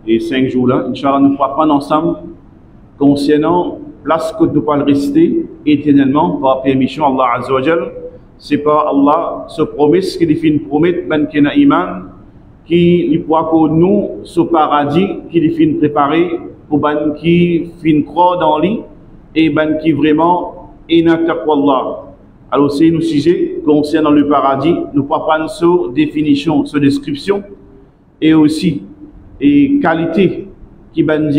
et 5 jours-là, Inch'Allah, nous pourrons prendre ensemble concernant place que nous pourrons rester éternellement par permission Allah Azza wa Jal. C'est par Allah, ce promesse qui fait une promesse, ben qui a iman, qui pourra que nous, ce paradis, qui fait une préparer, pour ben qui fait une croix dans lui, et ben qui vraiment est un taqwa. Alors c'est nos sujets concernant le paradis, nous pourrons prendre sur définition, sur description, et aussi et qualité qui ben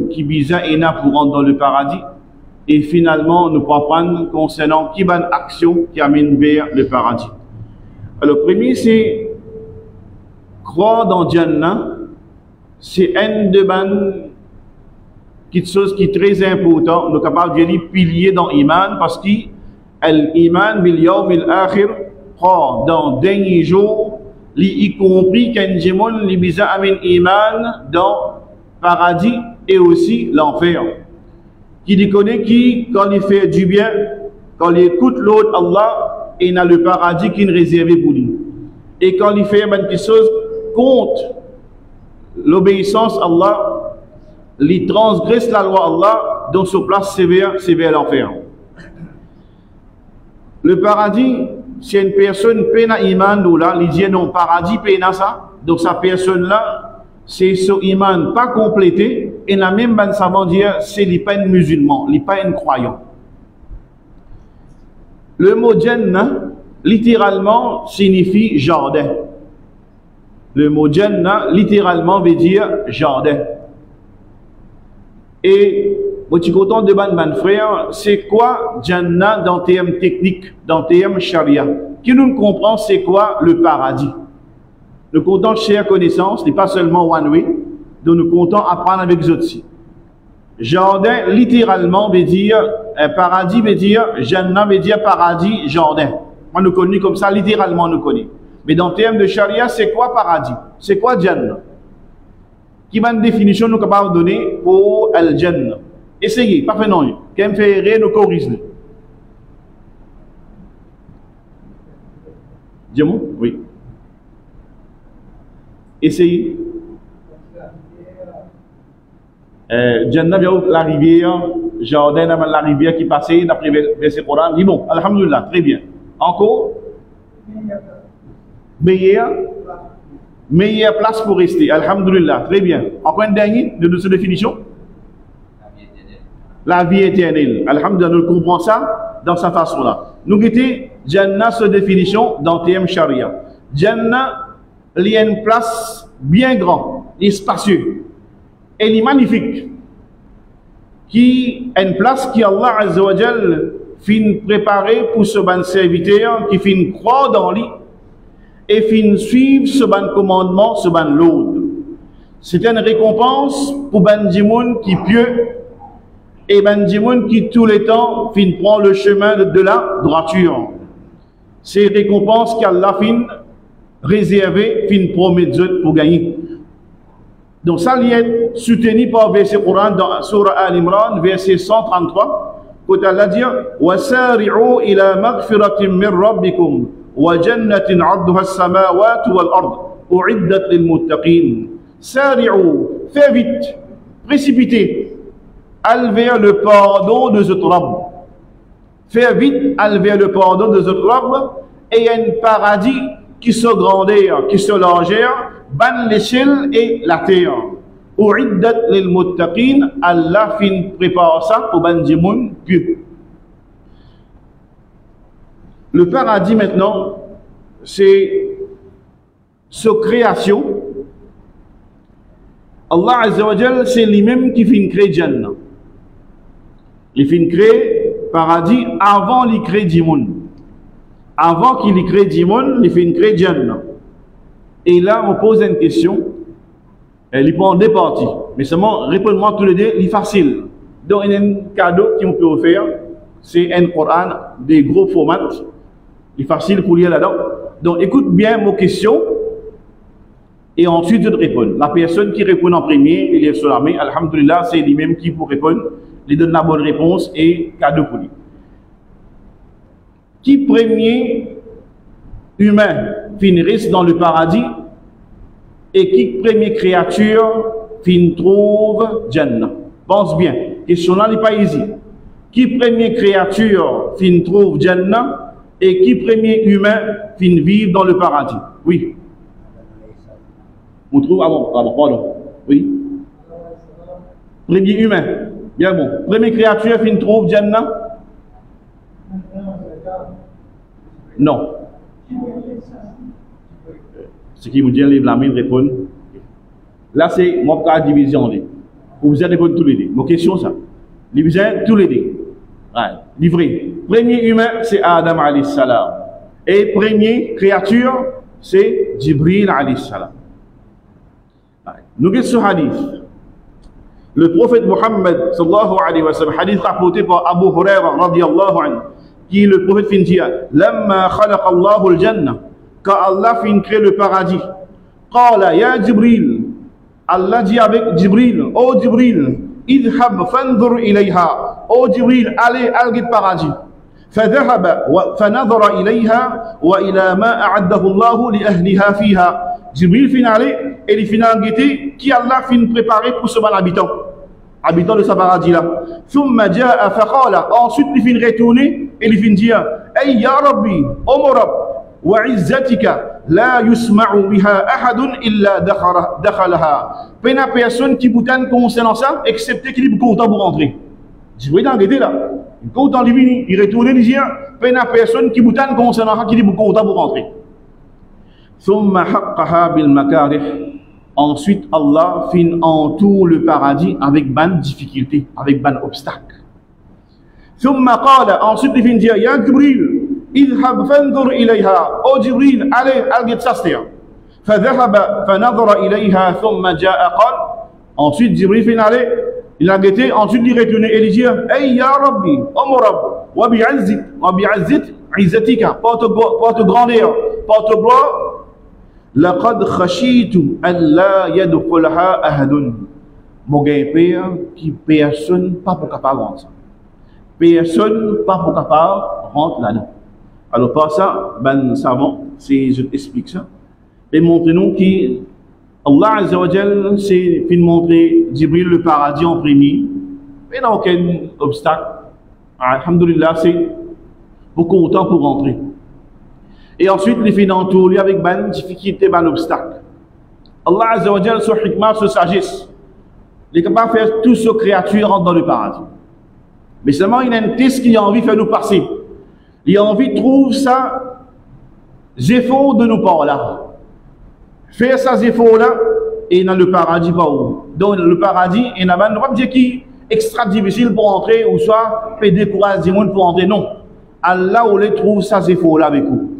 qui bizarre et n'a pour rentrer dans le paradis, et finalement nous pourrons prendre concernant qui ben action qui amène vers le paradis. Alors le premier c'est croire dans Jannah, c'est un de quelque chose qui est très important, nous sommes capables de dire pilier dans l'iman, parce que l'iman bil yawm al-akhir, croire dans le dernier jour, y compris qu'un jémon li bisa amène iman dans paradis et aussi l'enfer. Qui dit connaît qui, quand il fait du bien, quand il écoute l'autre Allah, il a le paradis qui est réservé pour lui. Et quand il fait quelque chose contre l'obéissance à Allah, il transgresse la loi Allah, donc sur place c'est vers l'enfer. Le paradis, si une personne peine à iman, il dit non, paradis peine à ça, donc sa personne là, c'est ce iman pas complété, et la même ban savant dire c'est les pas musulman, les pas croyant. Le mot Jannah littéralement signifie jardin. Le mot Jannah littéralement veut dire jardin. Et moi je suis content de ban frère, c'est quoi Jannah dans le terme technique, dans le terme charia? Qui nous comprend c'est quoi le paradis? Nous comptons chère connaissance, n'est pas seulement one way, donc nous comptons apprendre avec les autres. Jardin, littéralement, veut dire, paradis veut dire, Jannah veut dire paradis, jardin. Moi, nous connaissons comme ça, littéralement, nous connaissons. Mais dans le terme de charia, c'est quoi paradis? C'est quoi Jannah? Qui va une définition nous capable de donner pour Al-Jannah? Essayez, pas fait non. Qui me fait rire, nous corrigeons. Dis-moi, oui. Essayez. Jannah, la rivière, jardin, la rivière qui passait d'après verset Coran. Dis bon, alhamdulillah, très bien. Encore? Meilleure place pour rester, alhamdulillah, très bien. Encore un dernier de notre définition? La vie éternelle. Alhamdulillah, nous comprenons ça dans sa façon-là. Nous guettons Jannah, cette définition dans TM Sharia. Jannah, il y a une place bien grande et spacieuse. Elle est magnifique. Qui est une place qui Allah Azza wa Jal fin préparer pour ce ban serviteur qui fin croire dans lui et fin suivre ce ban commandement, ce ban l'ordre. C'est une récompense pour ban dimoun qui pieux et ban dimoun qui tout le temps fin prend le chemin de la droiture. C'est une récompense qu'Allah fin réservé, fin promet pour gagner. Donc ça est soutenu par verset Coran dans Surah Al-Imran, verset 133, où Allah dit وَسَارِعُوا إِلَى مَغْفِرَةٍ مِّن رَبِّكُمْ وَجَنَّةٍ عَرْضُهَا السَّمَاوَاتُ وَالْأَرْضُ أُعِدَّتْ لِلْمُتَّقِينَ. Sari'u, fais vite, précipitez, allez vers le pardon de votre Rabb. Fais vite, allez vers le pardon de votre Rabb, et il y a un paradis qui se grandeur, qui se largeur, ban l'échelle et la terre. U'iddat lil muttaqin, Allah fin prépare ça pour ban dimoun pieux. Le paradis maintenant, c'est sa création. Allah Azza wa Jal, c'est lui-même qui fin crée Jannah. Il fin crée paradis avant qu'il crée dimoun. Avant qu'il crée dimoun, il fin crée Jannah. Et là, on pose une question. Il prend deux parties. Mais seulement, réponds-moi tous les deux, il est facile. Donc, il y a un cadeau qui me peut offrir. C'est un Coran, des gros formats. Il est facile pour lire là-dedans. Donc, écoute bien vos questions. Et ensuite, je te réponds. La personne qui répond en premier, il est sur la main. Alhamdulillah, c'est lui-même qui pour répondre. Il donne la bonne réponse et cadeau pour lui. Qui premier humain finirisse dans le paradis et qui première créature fin trouve Jannah. Pense bien, question là n'est pas easy. Qui première créature fin trouve Jannah et qui premier humain fin vivre dans le paradis? Oui. On trouve, pardon. Oui. Premier humain. Bien bon. Première créature fin trouve Jannah? Non. Ce qui vous dit, lève la main, répondre. Là, c'est mon cas de division. Vous allez répondre tous les deux. Mon question, ça. Division tous les deux. Ouais. Livré. Premier humain, c'est Adam alayhi salam. Et première créature, c'est Jibril alayhi salam. Nous regardons ce hadith. Le prophète Muhammad sallallahu alayhi wa sallam, hadith rapporté par Abu Huraira radiyallahu anhu, qui le prophète fin dire, Lamma khalaqa Allahu al-jannah, quand Allah fin créer le paradis, Qala ya Jibril, Allah dit avec Jibril, oh Jibril, idhab fanzur ilayha, oh Jibril, allez le paradis. فذهب فنظر إليها وإلى ما أعده الله لأهلها فيها. Jibril fin aller et il fin enquêter qui Allah fin préparer pour ce bon habitant de ce paradis là. ثم جاء فقال, ensuite il fin retourner et il fin dire, Hey ya Rabbi, oh mon Rabb, وعزتك لا يسمع بها أحد إلا دخلها. Peine à personne qui boutonne concernant ça, excepté qu'il est content pour rentrer. Jibril enquêter là. Quand on il retourne, il dit, peine à personne qui boutonne concernant ça, qu'il est content pour rentrer. ثم حقها بالمكاره. Ensuite, Allah fin entoure le paradis avec ban difficulté, avec ban obstacle. ثم قال, ensuite il fin dire, Ya Jibril, اذهب فانظر إليها. Oh Jibril, allez s'asseoir. فذهب فنظر إليها ثم جاء قال. Ensuite Jibril fin aller, il a guetté, ensuite il retourne et il dit, Hey ya Rabbi, oh mon Rabb, wa bi'azzit, izzatika, porte grandeur, porte gloire. لقد خشيت أن لا يدخلها أحد. Mon père qui personne pas pour capable rentrer. Personne pas pour capable rentrer là-dedans. Alors par ça, ben savant, je t'explique ça. Et montrez-nous qui Allah Azza wa Jal c'est fin montrer Jibril le paradis en premier. Mais il n'y a aucun obstacle. Alhamdulillah, c'est beaucoup de temps pour rentrer. Et ensuite, les fins entourés avec ban difficulté, ban obstacle. Allah Azza wa Jal, sur hikmah, sur sagesse, il est capable de faire tout ce créature rentre dans le paradis. Mais seulement, il y a un test qui a envie de faire nous passer. Il a envie de trouver ça, effort de nous par là. Faire ça, effort là, et dans le paradis, pas où. Dans le paradis, et dans le paradis, qui est extra difficile pour entrer, ou soit, peut décourager les gens pour entrer. Non. Allah, on les trouve ça, effort là avec vous.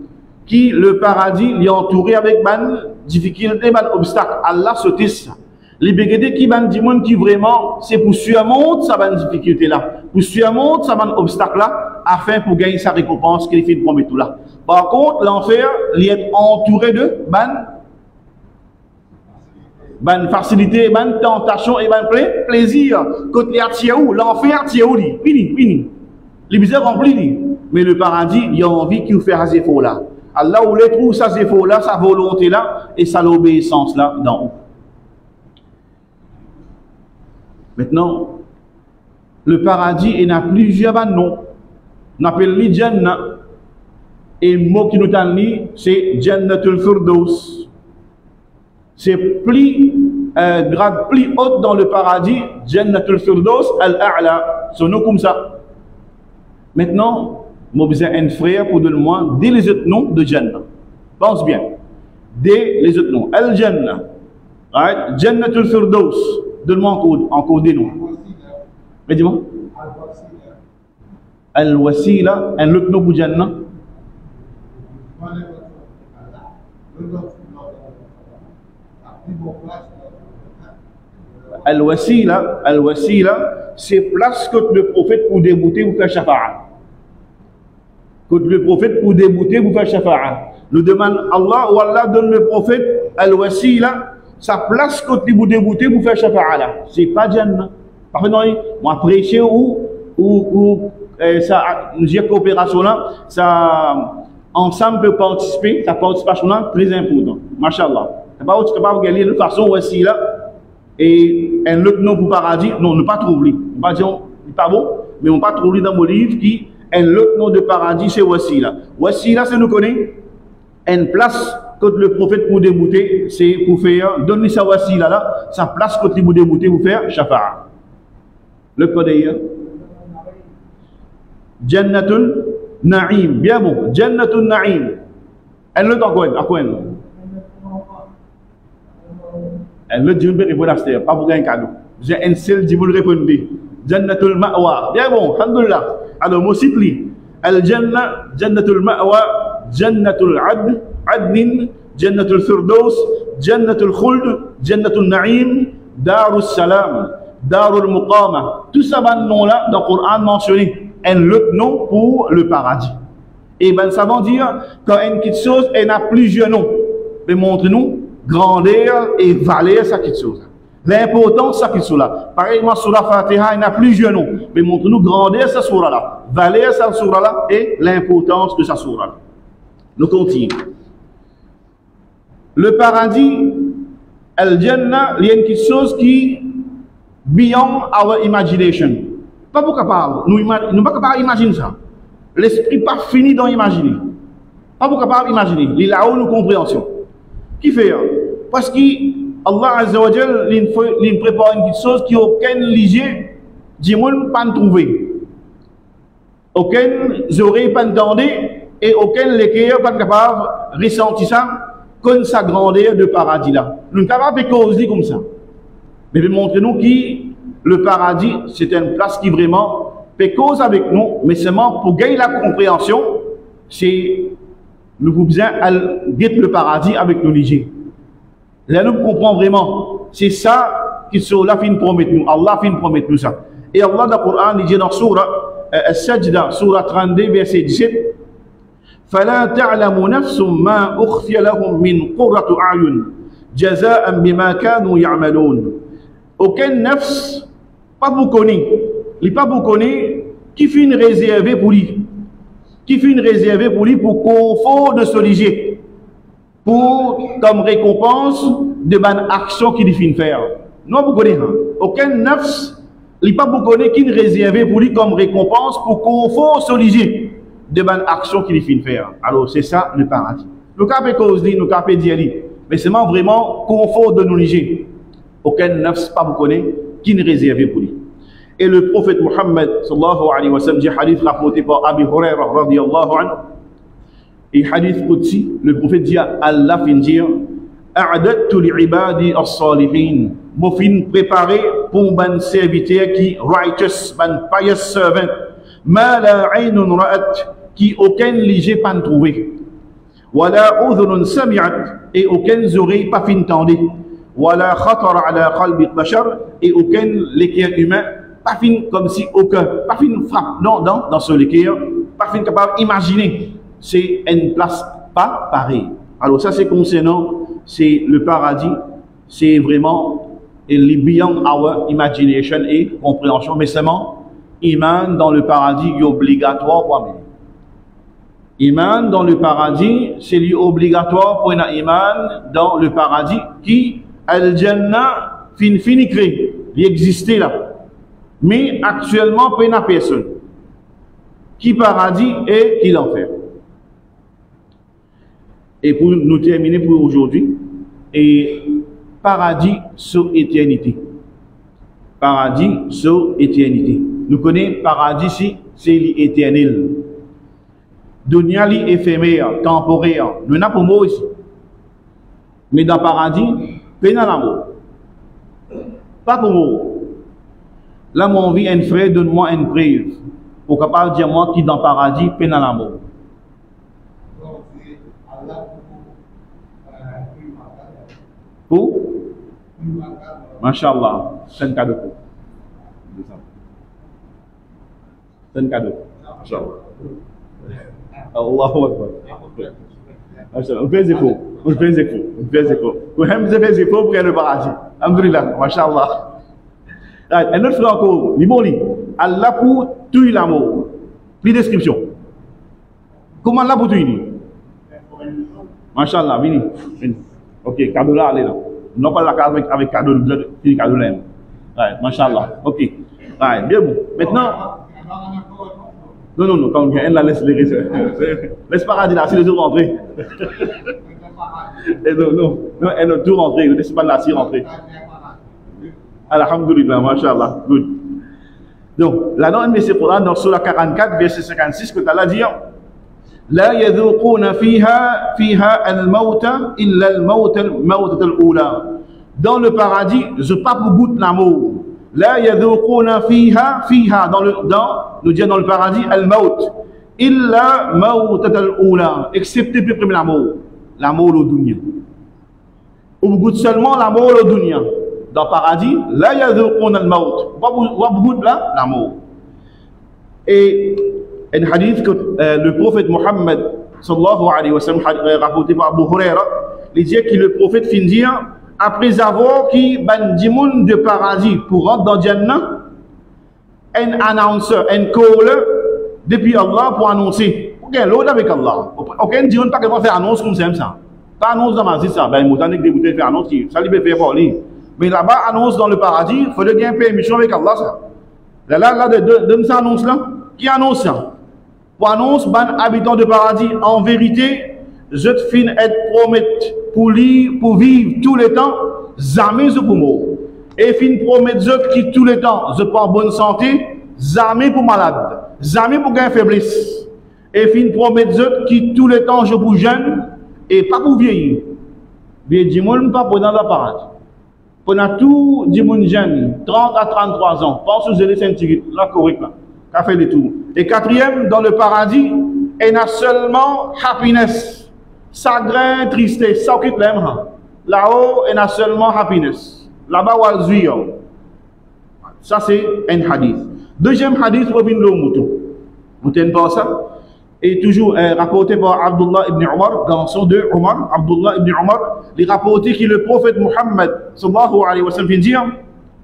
Qui le paradis est entouré avec ban difficulté, ban obstacle. Allah se tisse. Les bégédés qui ban dimon qui vraiment c'est pour surmonter sa ban difficulté là, pour surmonter sa ban obstacle là, afin pour gagner sa récompense qu'il fait de promettre tout là. Par contre, l'enfer, il est entouré de ban facilité, ban tentation et ban plaisir. Côté l'enfer tient où fini. Les misères remplies. Mais le paradis, il y a envie qu'il fait assez fort là. Allah où les trouve ça c'est faux là, sa volonté là et sa l'obéissance là d'en haut. Maintenant, le paradis il a plusieurs noms. On appelle les Jannah. Et le mot qui nous donne c'est Jannatul Firdaus. C'est plus grade plus haute dans le paradis, Jannatul Firdaus al-A'la. C'est un nom comme ça. Maintenant, moi, j'ai un frère pour donner moi dès les autres noms de Jannah. Pense bien. Dès les autres noms. Al-Jannah. Right? Jannatul Firdaus. Donne-moi encore des noms. Mais dis-moi. Al-Wasila. Un autre nom pour Jannah. Al-Wasila, c'est place que le prophète pour débouter ou faire shafa'a. Que le prophète pour débouter ou faire shafa'a. Nous demande Allah ou Allah donne le prophète Al-Wasila, sa place que pour débouter ou faire shafa'a là. C'est pas Jannah. Parfait, non, moi prêcher ou ça, nous dire coopération là, ça ensemble peut participer, sa participation là, très important. Masha'Allah. Tu ne peux pas regarder de façon aussi là. Et un autre nom pour paradis, non, ne pas trouver. On va dire, c'est pas bon, mais on ne pas trouver dans mon livre qui un autre nom de paradis, c'est Wassila. Wassila, c'est nous connaît une place que le prophète pour débouter, c'est pour faire, donner sa Wassila là, sa place que pour débouter pour faire Shafa'a. Le code est Jannatul Na'im, bien bon, Jannatul Na'im. Elle le dit à quoi? Elle le dit, je vais répondre à ce pas pour gagner un cadeau. J'ai un seul qui vous le répondre. Jannatul Ma'wa. Bien bon, alhamdulillah. Alors, moi, cite lui. Al-Jannah, Jannatul Ma'wa, Jannatul Adnin, Jannatul Firdaus, Jannatul Khuld, Jannatul Na'im, Darus Salam, Darul Muqama. Tout ça, ben, nom-là, dans le Coran mentionné, un autre nom pour le paradis. Et ben, ça veut dire, quand une petite chose, elle a plusieurs noms. Mais montre-nous grandeur et valeur, ça petite chose. L'importance, ça petite chose là. Pareillement, sur la Fatiha, il y a plusieurs noms. Mais montre-nous grandeur, ça surah là. Valeur, ça surah là. Et l'importance de ça surah là. Nous continuons. Le paradis, Al-Jannah, il y a une petite chose qui beyond our imagination. Pas pour capable. Nous ne pas capable d'imaginer ça. L'esprit pas fini d'en imaginer. Pas pour capable d'imaginer. Il est là-haut nos compréhensions. Qui fait? Parce que Allah Azza wa Jal il prépare une petite chose qui aucun léger du monde pas trouver. Aucun oreille pas entendre et aucun l'équerre pas capable de ressentir ça comme sa grandeur de paradis là. Nous ne pouvons pas causer comme ça. Mais montrez-nous que le paradis c'est une place qui vraiment fait cause avec nous, mais seulement pour gagner la compréhension, c'est nous pouvons bien guetter le paradis avec nos légers. Là, nous comprenons vraiment. C'est ça qui sont là, fin promettre nous. Allah fin promettre nous ça. Et Allah dans le Coran, il dit dans Surah Al-Sajda, Surah 32, verset 17, فَلَا تَعْلَمُ نَفْسٌ مَا أُخْفِيَ لَهُم مِّن قُرَّةِ أَعْيُنٍ جَزَاءً بِمَا كَانُوا يَعْمَلُونَ. Aucun nafs, pas vous connaît. Il pas vous connaît qui finit réservé pour lui. Qui finit réservé pour lui pour confort de soliger. Pour comme récompense de bonnes actions qu'il finit faire. Non, vous connaissez. Aucun nafs, il pas vous connaît qui est réservé pour lui comme récompense pour confort soliger de bonnes actions qu'il finit faire. Alors c'est ça le paradis. Nous capé cause dit, nous capé dire mais c'est vraiment confort de nous liger. Aucun nafs pas vous connaît qui est réservé pour lui. Et le prophète Muhammad sallallahu alayhi wa sallam dit hadith rapporté par Abi Hurairah radiyallahu anhu. Et hadith Qudsi, le prophète dit Allah fin dire a'adatu li'ibadi as-salihin. Mo fin préparé pour ban serviteur qui righteous, ban pious servant. Ma la aynun ra'at qui aucun léger pas trouvé. Wala udhunun sami'at et aucun oreille pas fin tendé. Wala khatara ala qalbi bashar et aucun l'équerre humain pas fin comme si aucun, pas fin frappe dans ce l'équerre, pas fin capable d'imaginer. C'est une place pas pareille. Alors ça c'est concernant, c'est le paradis, c'est vraiment beyond our imagination et compréhension, mais seulement iman dans le paradis est obligatoire pour amener. Iman dans le paradis, c'est obligatoire pour un iman dans le paradis qui al-Jannah fini créé, il existait là. Mais actuellement, pas une personne. Qui paradis et qui l'enfer. Et pour nous terminer pour aujourd'hui, et paradis sur éternité. Paradis sur éternité. Nous connaissons paradis ici, c'est l'éternel. Dunya li éphémère, temporaire. Nous n'avons pas mot ici. Mais dans paradis, pas dans l'amour. Pas pour mot. Là, mon vie, un frère, donne-moi une preuve. Pour capable dire moi qui dans le paradis, peine dans l'amour. Pour Masha'Allah, c'est un cadeau. C'est un cadeau. Masha'Allah. Allahu Akbar. Masha'Allah. On fait des faux. On fait des faux. On fait des faux. On fait des faux pour le paradis. Alhamdulillah. Masha'Allah. Un autre frère encore, Allah pour tuer l'amour. Plus description. Comment Allah pour tuer? Masha'Allah, venez. Ok, cadeau là, allez là. Non pas la case avec cadeau de cadeau là. Ouais, machallah. Ok. Ouais, bien bon. Maintenant. Non, quand on la laisse les laisse paradis là, si les autres rentrent. Non, elle a tout rentré, ne laisse pas la si rentrer. Alhamdulillah, machallah. Good. Donc, là dans le Coran, dans Surah 44, verset 56, que Allah dit لا يذوقون فيها الموت إلا الموتة الأولى. Dans le paradis, je pas pour goûter l'amour. لا يذوقون فيها dans le paradis الموت إلا موتة الأولى, excepté le premier l'amour au dunya. On goûte seulement l'amour au dunya. Dans le paradis, لا يذوقون الموت. On goûte là l'amour. Et un hadith que le prophète Mohammed sallallahu alayhi wa sallam rapporté par Abu Huraira, il dit que le prophète finit dire après avoir qui bandimoun de paradis pour rentrer dans Jannah, un annonceur, un caller depuis Allah pour annoncer. Ok, l'autre avec Allah. Aucun dit pas qu'il va faire annonce comme ça. Pas annonce dans ma vie ça. Ben, il m'a dit que des bouteilles faire annonce, ça lui fait faire lui. Mais là-bas, annonce dans le paradis, il faut gagner un permission avec Allah ça. Là, de ça annonce là, qui annonce ça? Pour annonce, ban habitant de paradis, en vérité, je te fin être promet pour vivre tous les temps, jamais je pour mort. Et fin promet je qui tous les temps, je prends bonne santé, jamais pour malade, jamais pour gagner faiblesse. Et fin promet je qui tous les temps je pour jeune et pas pour vieillir. Bien du monde pas pour dans le paradis. Pendant tout du monde jeune, 30 à 33 ans, pense aux élèves scientifiques, la correct là. Ça fait des tours. Et quatrième, dans le paradis, il y a seulement happiness, chagrin, tristesse, ça qui l'aime. Là-haut, il y a seulement happiness. Là-bas, on va. Ça, c'est un hadith. Deuxième hadith, pour venir au mouton. Vous tenez pas ça? Et toujours rapporté par Abdullah ibn Omar, dans son 2 Omar, Abdullah ibn Omar, il rapporté que le prophète Muhammad, sallallahu alayhi wa sallam, vient dire,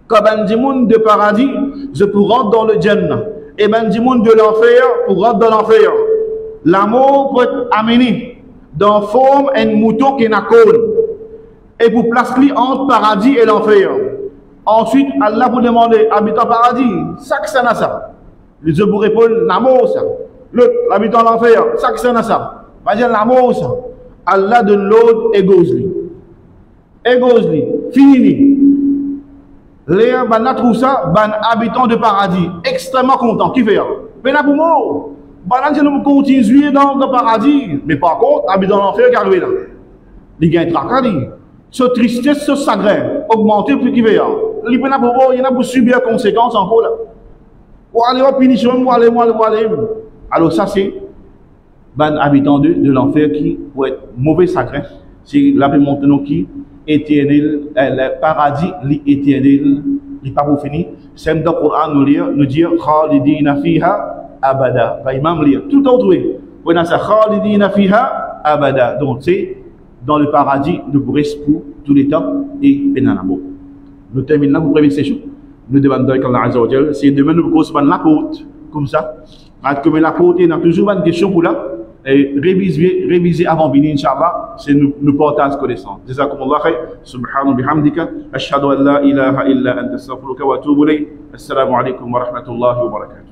comme un démon de paradis, je peux rentrer dans le Jannah. Et ben du monde de l'enfer pour rentrer dans l'enfer. L'amour peut être amené dans forme un mouton qui est na cône. Et pour placer entre paradis et l'enfer. Ensuite, Allah vous demander, habitant paradis, ça que ça n'a ça. Je vous réponds, l'amour ça. L'autre, habitant l'enfer, ça que ça n'a ça. Va dire l'amour ça. Allah donne l'autre égosli. Égosli, fini. Les ban trouve ça, ban habitant de paradis, extrêmement content, qui fait ça? Mais là pour moi, ban nous continuer dans le paradis, mais par contre, habitant l'enfer qui arrive là. Il y a un tracas, ce tristesse, ce chagrin, augmenter plus qui fait ça. Il y en a pour subir les conséquences encore là. Pour aller en punition, pour aller. Alors ça c'est ban habitant de l'enfer qui pour être mauvais chagrin, c'est la montagne qui éternel, le paradis l'éternel, il pas pour finir. C'est dans le Coran nous dire khalidina fiha abada. Va imam lire tout autre. On a ça khalidina fiha abada. Donc c'est dans le paradis nous restons pour tous les temps et penanamo. Nous terminons pour première session. Nous demandons à Allah Azza wa Jalla si demain nous commençons la côte comme ça. Comme la côte, il y a toujours une question pour là. Et réviser avant de venir, Inch'Allah, c'est nous porter connaissance. Jazakumullah khair, subhanahu bihamdika, ashhadu an la ilaha illa anta astaghfiruka wa atubu ilayk. Assalamu alaikum wa rahmatullahi wa barakatuh.